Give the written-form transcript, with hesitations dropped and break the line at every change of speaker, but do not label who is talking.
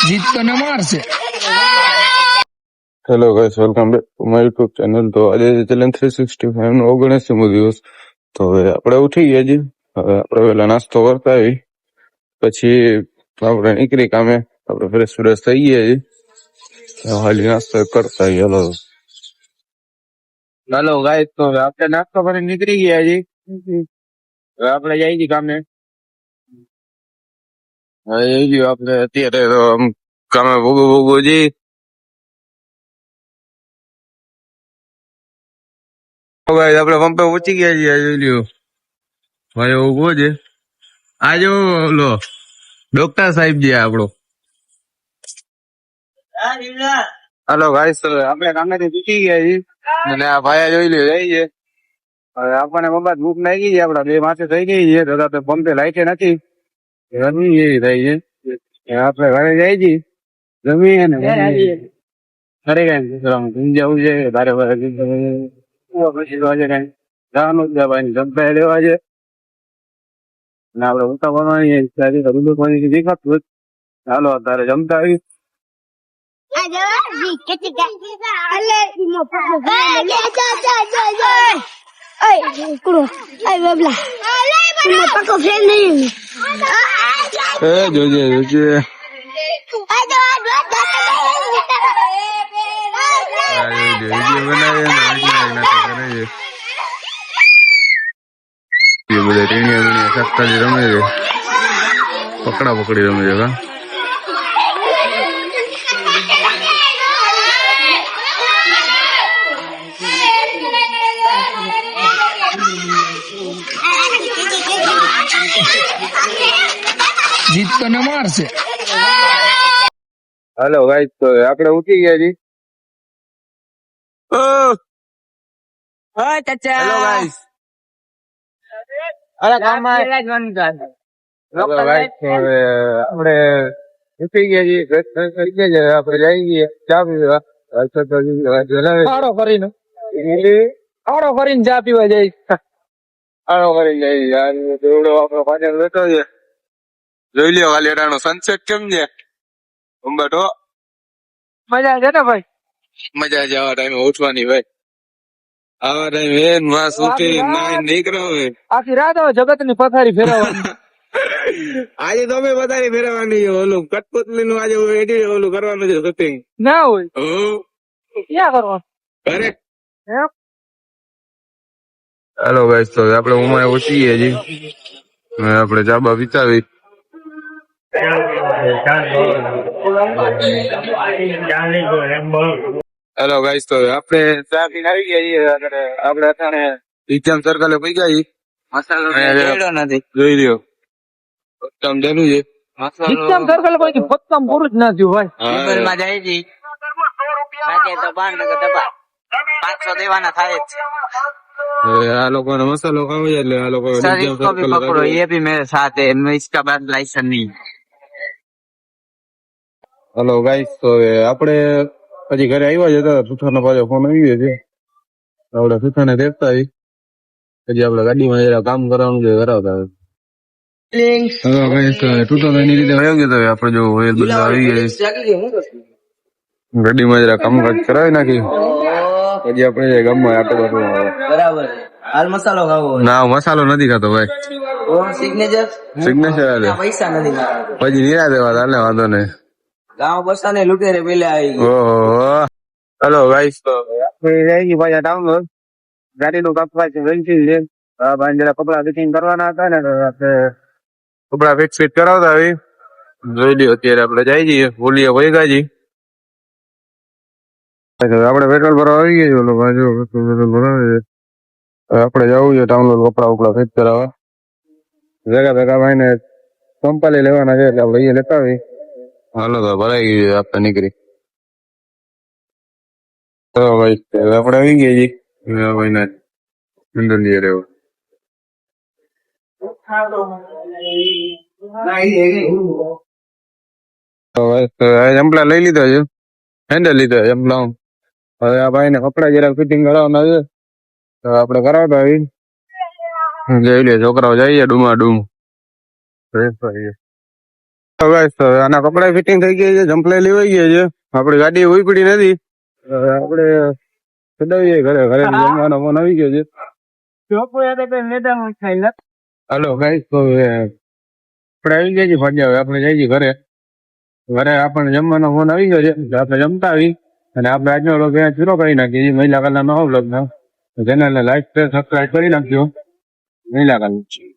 જીત તને મારશે.
Hello guys, welcome back to my YouTube channel. તો આજે ચેલેન્જ 365 નો 79મો દિવસ. તો હવે આપણે ઉઠી ગયા છીએ. હવે આપણે પેલા નાસ્તો કરતા આવી, પછી આપણે નીકળી કામે. આપણે ફ્રેશ થઈ ગયા છીએ. હાલી નાસ્તો કરતા આવી. હાલો ગાઈસ, તો હવે આપણે નાસ્તો કરીને નીકળી ગયા છીએ. હવે આપણે જઈએ છીએ કામે. હવે જઈ ગયો આપણે અત્યારે તો કામે ભોગવો જઈએ. આપડે પંપે પહોંચી ગયા છીએ. જોઈ લ્યો ભાઈ ઉભો છે. આજો ઓલો ડોક્ટર સાહેબ જે આપણો. હાલો ગાઈસ, આપણે કામેથી તૂટી ગયા છીએ અને આ ભાઈ જોઈ લ્યો જાય છે. હવે આપણને મમ્મા ભૂખ લાગી છે. આપડા બે માથે થઈ ગઈ છે. તો પંપે લાઈટે નથી, રમી એવી થઈ છે. આપણે ઘરે જાય છીએ, જમીએ ને ખરે કઈ જવું છે. તારે પછી કઈ જવાનું જ ભાઈ જમતા લેવા છે ને આપડે ઉતા બનાવવાની દેખાતું. ચાલો તારે જમતા આવી. જોજે જોજે બધા ટીણીયા સસ્તા રમે છે. પકડા પકડી રમે છે.
જીત તને મારશે.
હાલો ગાઈસ, તો આપણે ઉઠી ગયા છીએ. હેલો ગાઈસ, આપણે ઉઠી ગયા છીએ. આપણે જઈ ગયા ચા પીવા. આડો કરીને ચા પીવા જઈશ. આડો કરીને જઈ આપડો પાછળ બેઠો છે. જોઈ લ્યો વાલેડાનો સનસેટ કેમ છે અંબાટો. મજા છે ને ભાઈ? મજા છે આવા ટાઈમે ઉઠવાની ભાઈ. આવા ટાઈમ માસ ઉઠી નીકળો. આખી રાત જગત ની પથારી ફેરવવાની. આજે તો અમે પથારી ફેરવવાની. ઓલું કઠપુતલી નું આજે ઓલું કરવાનું છે શૂટિંગ. ના હોય ક્યાં કરવાનું? અરે હાલો ગાઈસ, તો આપણે ઉમાએ ઉઠી ગયા છીએ. આપણે ચાબા વિચાવી. હેલો ગાઈસ, તો આપણે ચા પીને આવી ગયા છીએ. આપણે અટાણે વિક્રમ સર્કલે પી ગયા છીએ. મસાલો નથી જોઈ લ્યો. પત્તમ ચાલુ છે. વિક્રમ સર્કલ કોઈ પત્તમ પૂરું જ ના થયું ભાઈ. માં જાય છે તો 500 દેવાના થાય જ છે. આ લોકોને મસાલો ખાવો છે એટલે આ લોકો પકડો. એ ભી મેરે સાથ હે, मैं इसका बाद लाइसेंस नहीं. હેલો ગાઈસ, તો આપણે પછી ઘરે આવ્યા છે. સુથારનો પાછો ફોન આવી ગયો છે. આપણે સુથારને દેખતા આવી. પછી આપણે ગાડીમાં જરા કામ કરવાનું છે, કરાવતા આવે. હેલો ગાઈસ, તૂટો એની રીતે વયો ગયો. આપણે જો ઓઇલ બદલા આવી ગયા. ગાડીમાં જરા કામકાજ કરાવી નાખી. પછી આપણે ગામમાં આટો બાટો બરાબર. હાલ મસાલો ખાવો? ના, મસાલો નથી ખાતો ભાઈ. સિગ્નેચર પૈસા નથી પછી નિરા દેવા. હાલે વાંધો નહીં. ગામ બસા ને લૂંટે પેલા આવી. ઓહો. હેલો ગાઈસ, તો આપણે જઈ પાછા ડાઉનલોડ. ગાડીનું કાપવા છે વેન્ચિંગ છે. જરા કપડા ફિટિંગ કરવાના હતા ને, આપણે કપડા ફિટ કરાવતા આવી. જોઈ લ્યો અત્યારે આપણે જઈ છીએ બોલીએ વૈગાજી. આપણે પેટ્રોલ ભરવા આવી ગયા. ઓલો બાજુ પેટ્રોલ ભરાવે છે. આપણે જવું છે ડાઉનલોડ કપડા ઉપડા ફિટ કરાવવા. ભેગા ભાઈ ને કંપાલી લેવાના છે એટલે આપણે લેતા આવી. હાલો તો ભરાઈ ગયું. આપણે નીકળી તો ભાઈ આપણે આવી ગયા છીએ. ભાઈ ના અંદર ની રહેવું. એમ્પલા લઈ લીધા છે. હેન્ડલ લીધા એમ્પલા. હવે આ ભાઈ ને કપડા જરા ફિટિંગ કરાવવાના છે. તો આપણે કરાવતા આવી જઈ લે છોકરાઓ જઈએ ડુમા ડૂમ આના કપડા ફિટિંગ થઈ ગયા છે જમ્પલે લેવાઈ ગયા છે આપડી ગાડી ઉઈ પડી નથી હવે આપણે ચડાવીએ ઘરે ઘરે જમવાનો ફોન આવી ગયો છે હાલો ગાઈસ તો હવે આપણે આવી ગયા છીએ ફાજ્યા હવે આપણે જઈએ ઘરે ઘરે આપણને જમવાનો ફોન આવી ગયો છે એટલે આપણે જમતા આવી અને આપણે આજનો વ્લોગ અહીંયા પૂરો કરી નાખીએ મહિલા કલાનો વ્લોગ ચેનલને લાઈક સબસ્ક્રાઈબ કરી નાખજો મહિલા કલા